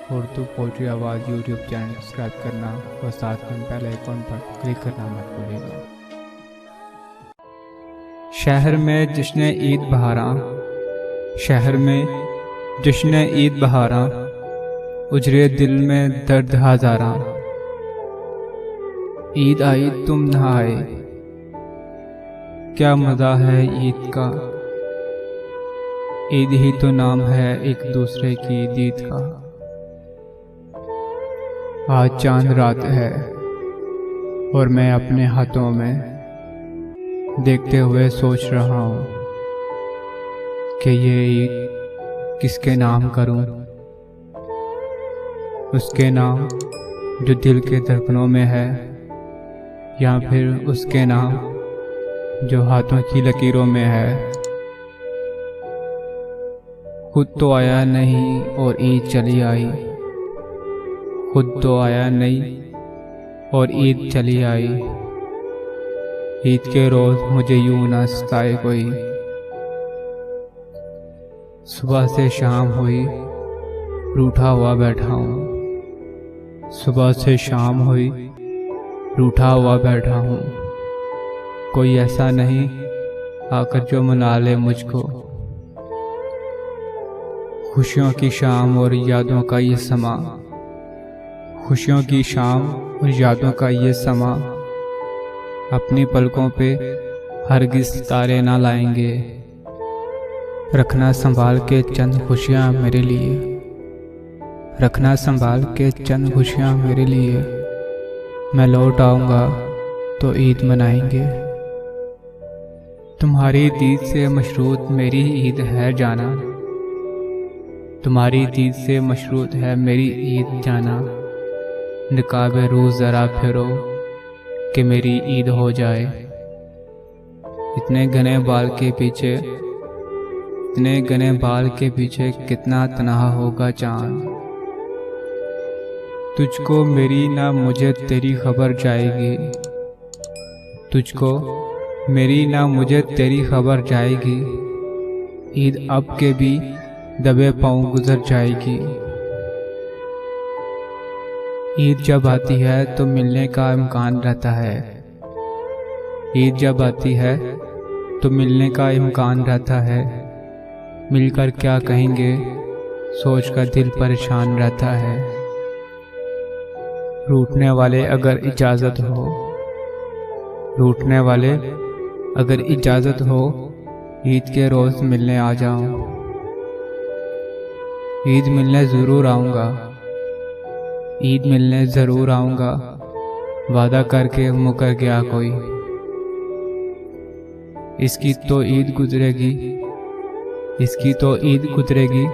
Urdu poetry आवाज़ YouTube channel subscribe करना और साथ में बेल आइकॉन पर क्लिक करना मत भूलिएगा। शहर में जश्न ईद बहारां, शहर में जश्न ईद बहारां, उजरे दिल में दर्द हजारां। ईद आई तुम न आए, क्या मज़ा है ईद का। ईद ही तो नाम है एक दूसरे की दीद का। आज चांद रात है और मैं अपने हाथों में देखते हुए सोच रहा हूँ कि ये ईद किसके नाम करूँ। उसके नाम जो दिल के धड़कनों में है, या फिर उसके नाम जो हाथों की लकीरों में है। खुद तो आया नहीं और ईद चली आई, खुद तो आया नहीं और ईद चली आई। ईद के रोज मुझे यूं ना सताए कोई। सुबह से शाम हुई रूठा हुआ बैठा हूँ, सुबह से शाम हुई रूठा हुआ बैठा हूँ। कोई ऐसा नहीं आकर जो मना ले मुझको। खुशियों की शाम और यादों का ये समा, खुशियों की शाम और यादों का ये समा, अपनी पलकों पे हरगिज़ तारे ना लाएंगे। रखना संभाल के चंद खुशियाँ मेरे लिए, रखना संभाल के चंद खुशियाँ मेरे लिए। मैं लौट आऊँगा तो ईद मनाएंगे। तुम्हारी दीद से मशरूत मेरी ईद है जाना, तुम्हारी दीद से मशरूत है मेरी ईद जाना। निकाबे रूह ज़रा फिरो कि मेरी ईद हो जाए। इतने घने बाल के पीछे, इतने घने बाल के पीछे कितना तन्हा होगा चांद। तुझको मेरी ना मुझे तेरी खबर जाएगी, तुझको मेरी ना मुझे तेरी खबर जाएगी। ईद अब के भी दबे पाँव गुजर जाएगी। ईद जब आती है तो मिलने का इम्कान रहता है, ईद जब आती है तो मिलने का इम्कान रहता है। मिलकर क्या कहेंगे सोचकर दिल परेशान रहता है। रूठने वाले अगर इजाज़त हो, रूठने वाले अगर इजाज़त हो, ईद के रोज़ मिलने आ जाऊं। ईद मिलने ज़रूर आऊँगा, ईद मिलने ज़रूर आऊँगा। वादा करके मुकर गया कोई। इसकी तो ईद गुजरेगी, इसकी तो ईद गुजरेगी,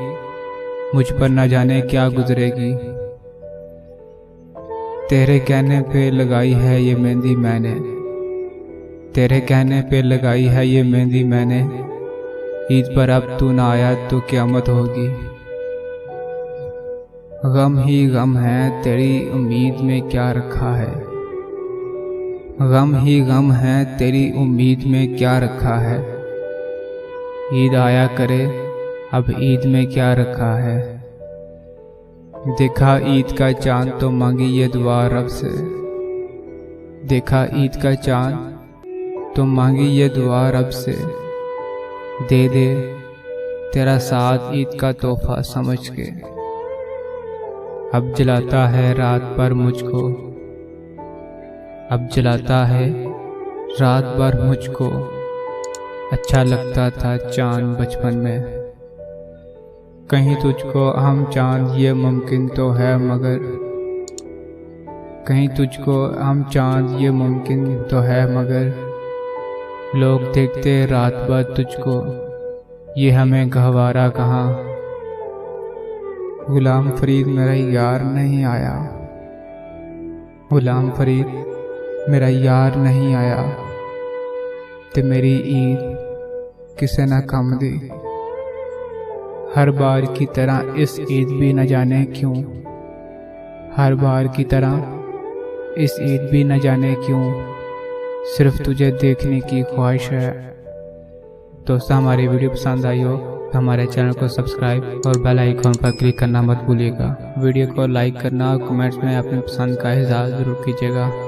मुझ पर न जाने क्या गुजरेगी। तेरे कहने पे लगाई है ये मेहंदी मैंने, तेरे कहने पे लगाई है ये मेहंदी मैंने। ईद पर अब तू ना आया तो क़यामत होगी। गम ही गम है तेरी उम्मीद में क्या रखा है, गम ही गम है तेरी उम्मीद में क्या रखा है। ईद आया करे अब ईद में क्या रखा है। देखा ईद का चांद तो मांगी ये दुआ रब से, देखा ईद का चांद तो मांगी ये दुआ रब से। दे दे तेरा साथ ईद का तोहफा समझ के। अब जलाता है रात भर मुझको, अब जलाता है रात भर मुझको। अच्छा लगता था चांद बचपन में, कहीं तुझको हम चांद ये मुमकिन तो है मगर, कहीं तुझको हम चांद ये मुमकिन तो है मगर। लोग देखते रात भर तुझको, ये हमें गहवारा कहाँ। गुलाम फरीद मेरा यार नहीं आया, गुलाम फरीद मेरा यार नहीं आया। ते मेरी ईद किसे न कम दी। हर बार की तरह इस ईद भी न जाने क्यों, हर बार की तरह इस ईद भी न जाने क्यों। सिर्फ तुझे देखने की ख्वाहिश है। दोस्तों हमारी वीडियो पसंद आई हो हमारे चैनल को सब्सक्राइब और बेल आइकॉन पर क्लिक करना मत भूलिएगा। वीडियो को लाइक करना और कमेंट्स में अपनी पसंद का इज़हार जरूर कीजिएगा।